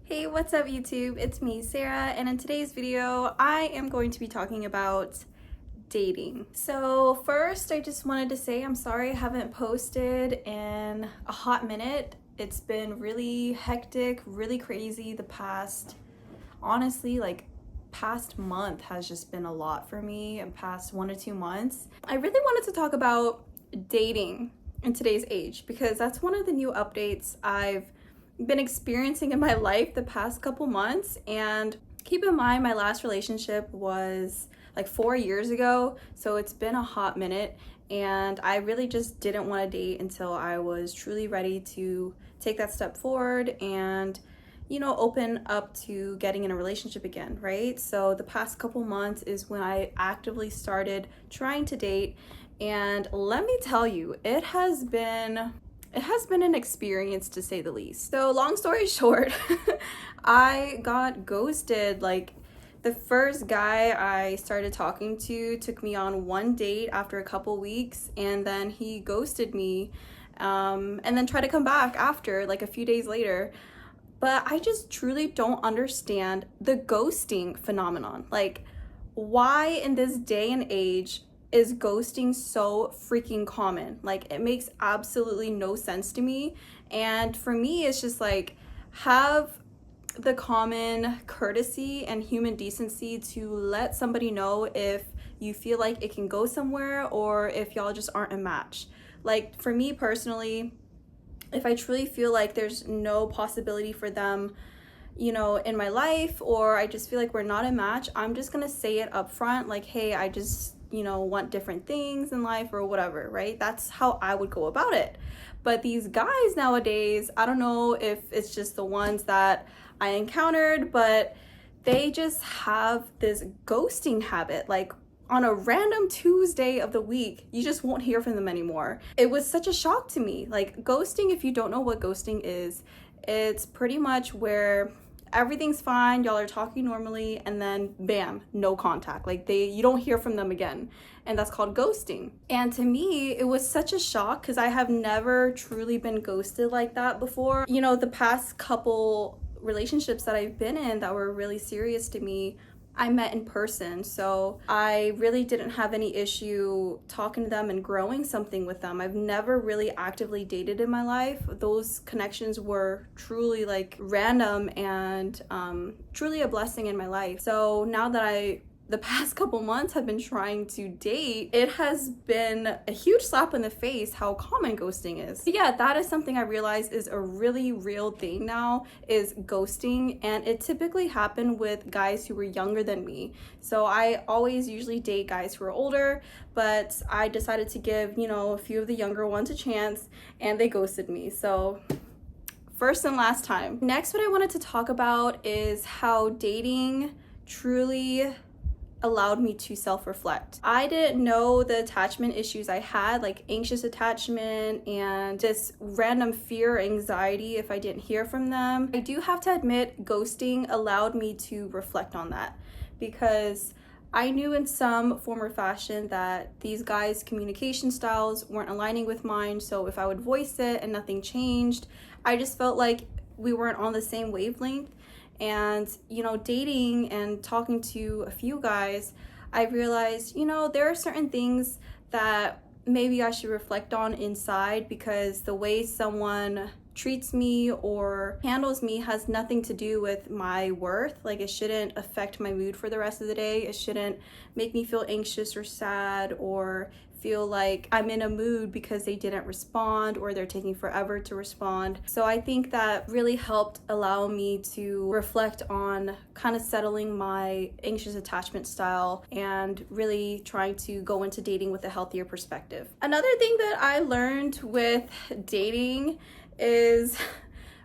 Hey, what's up YouTube? It's me, Sarah, and in today's video, I am going to be talking about dating. So first, I just wanted to say I'm sorry I haven't posted in a hot minute. It's been really hectic, really crazy the past, honestly, past month has just been a lot for me, and past 1 to 2 months. I really wanted to talk about dating in today's age because that's one of the new updates I've been experiencing in my life the past couple months. And keep in mind, my last relationship was like 4 years ago, so it's been a hot minute, and I really just didn't want to date until I was truly ready to take that step forward and open up to getting in a relationship again, right? So the past couple months is when I actively started trying to date, and let me tell you, it has been an experience, to say the least. So long story short, I got ghosted. Like, the first guy I started talking to took me on one date after a couple weeks, and then he ghosted me, and then tried to come back after, like, a few days later. But I just truly don't understand the ghosting phenomenon. Like, why in this day and age is ghosting so freaking common? Like, it makes absolutely no sense to me. And for me, it's just like, have the common courtesy and human decency to let somebody know if you feel like it can go somewhere or if y'all just aren't a match. Like, for me personally, if I truly feel like there's no possibility for them, in my life, or I just feel like we're not a match, I'm just gonna say it up front, like, hey, I just want different things in life or whatever, right? That's how I would go about it. But these guys nowadays, I don't know if it's just the ones that I encountered, but they just have this ghosting habit. Like, on a random Tuesday of the week, you just won't hear from them anymore. It was such a shock to me. Like, ghosting, if you don't know what ghosting is, it's pretty much where everything's fine, y'all are talking normally, and then bam, no contact. Like, you don't hear from them again, and that's called ghosting. And to me, it was such a shock because I have never truly been ghosted like that before. The past couple relationships that I've been in that were really serious to me, I met in person, so I really didn't have any issue talking to them and growing something with them. I've never really actively dated in my life. Those connections were truly like random and truly a blessing in my life. So now that the past couple months have been trying to date, it has been a huge slap in the face how common ghosting is. But yeah, that is something I realized is a really real thing now, is ghosting, and it typically happened with guys who were younger than me. So I always usually date guys who are older, but I decided to give, a few of the younger ones a chance, and they ghosted me. So first and last time. Next, what I wanted to talk about is how dating truly allowed me to self-reflect. I didn't know the attachment issues I had, like anxious attachment and this random fear, anxiety if I didn't hear from them. I do have to admit, ghosting allowed me to reflect on that, because I knew in some form or fashion that these guys' communication styles weren't aligning with mine. So if I would voice it and nothing changed, I just felt like we weren't on the same wavelength. And dating and talking to a few guys, I realized there are certain things that maybe I should reflect on inside, because the way someone treats me or handles me has nothing to do with my worth. Like, it shouldn't affect my mood for the rest of the day. It shouldn't make me feel anxious or sad or feel like I'm in a mood because they didn't respond or they're taking forever to respond. So I think that really helped allow me to reflect on kind of settling my anxious attachment style and really trying to go into dating with a healthier perspective. Another thing that I learned with dating is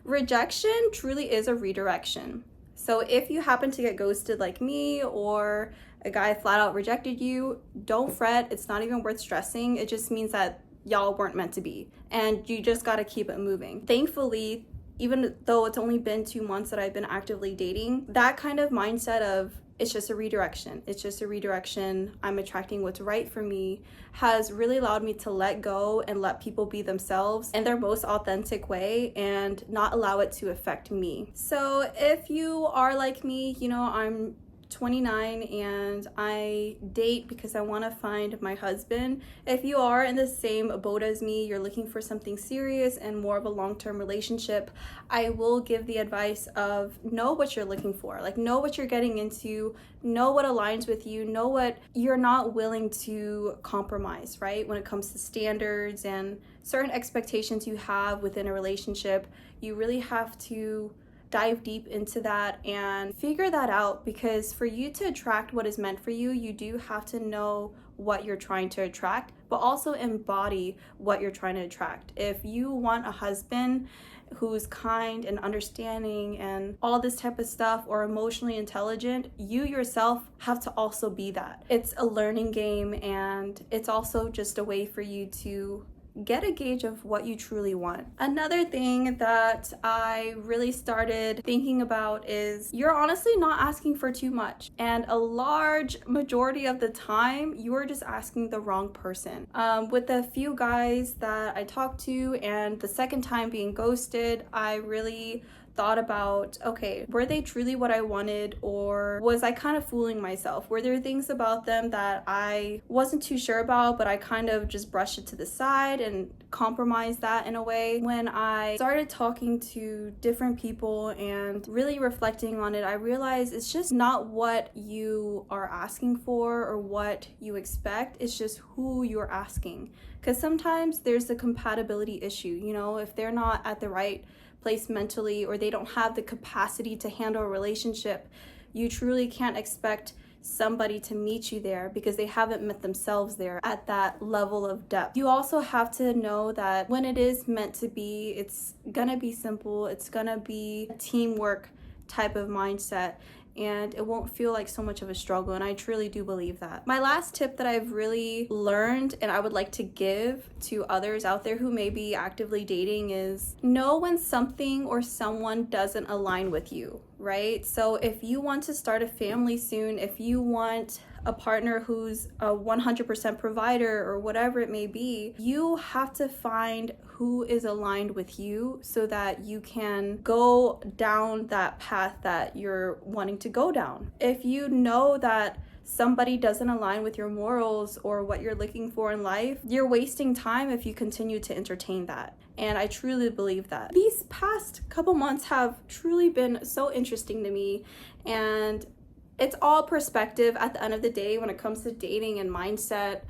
rejection truly is a redirection. So if you happen to get ghosted like me, or a guy flat out rejected you, don't fret. It's not even worth stressing. It just means that y'all weren't meant to be, and you just got to keep it moving. Thankfully, even though it's only been 2 months that I've been actively dating, that kind of mindset of it's just a redirection. It's just a redirection. I'm attracting what's right for me has really allowed me to let go and let people be themselves in their most authentic way and not allow it to affect me. So if you are like me, you know, I'm 29 and I date because I want to find my husband. If you are in the same boat as me, you're looking for something serious and more of a long-term relationship, I will give the advice of know what you're looking for. Like, know what you're getting into, know what aligns with you, know what you're not willing to compromise, right? When it comes to standards and certain expectations you have within a relationship, you really have to dive deep into that and figure that out, because for you to attract what is meant for you, you do have to know what you're trying to attract, but also embody what you're trying to attract. If you want a husband who's kind and understanding and all this type of stuff, or emotionally intelligent, you yourself have to also be that. It's a learning game, and it's also just a way for you to get a gauge of what you truly want. Another thing that I really started thinking about is you're honestly not asking for too much, and a large majority of the time you're just asking the wrong person. With a few guys that I talked to and the second time being ghosted, I really thought about, okay, were they truly what I wanted, or was I kind of fooling myself? Were there things about them that I wasn't too sure about, but I kind of just brushed it to the side and compromised that in a way? When I started talking to different people and really reflecting on it, I realized it's just not what you are asking for or what you expect, it's just who you're asking. Because sometimes there's a compatibility issue, you know, if they're not at the right place mentally, or they don't have the capacity to handle a relationship, you truly can't expect somebody to meet you there because they haven't met themselves there at that level of depth. You also have to know that when it is meant to be, it's gonna be simple, it's gonna be a teamwork type of mindset, and it won't feel like so much of a struggle, and I truly do believe that. My last tip that I've really learned and I would like to give to others out there who may be actively dating is know when something or someone doesn't align with you, right? So if you want to start a family soon, if you want a partner who's a 100% provider or whatever it may be, you have to find who is aligned with you so that you can go down that path that you're wanting to go down. If you know that somebody doesn't align with your morals or what you're looking for in life, you're wasting time if you continue to entertain that. And I truly believe that. These past couple months have truly been so interesting to me, and it's all perspective at the end of the day when it comes to dating and mindset,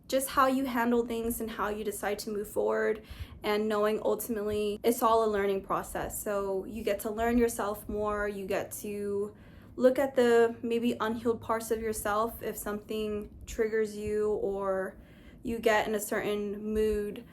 just how you handle things and how you decide to move forward, and knowing ultimately it's all a learning process. So you get to learn yourself more, you get to look at the maybe unhealed parts of yourself if something triggers you or you get in a certain mood.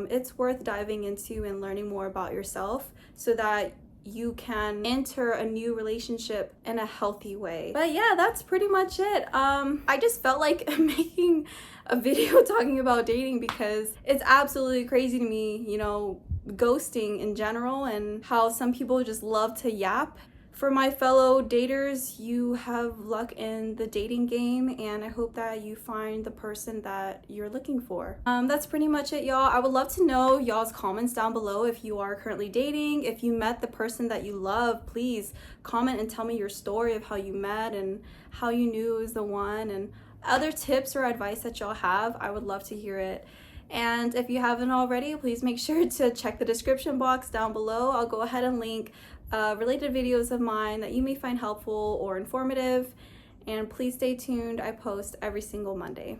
It's worth diving into and learning more about yourself so that you can enter a new relationship in a healthy way. But yeah, that's pretty much it. I just felt like making a video talking about dating because it's absolutely crazy to me, you know, ghosting in general and how some people just love to yap. For my fellow daters, you have luck in the dating game, and I hope that you find the person that you're looking for. That's pretty much it, y'all. I would love to know y'all's comments down below if you are currently dating. If you met the person that you love, please comment and tell me your story of how you met and how you knew it was the one, and other tips or advice that y'all have. I would love to hear it. And if you haven't already, please make sure to check the description box down below. I'll go ahead and link related videos of mine that you may find helpful or informative, and please stay tuned. I post every single Monday.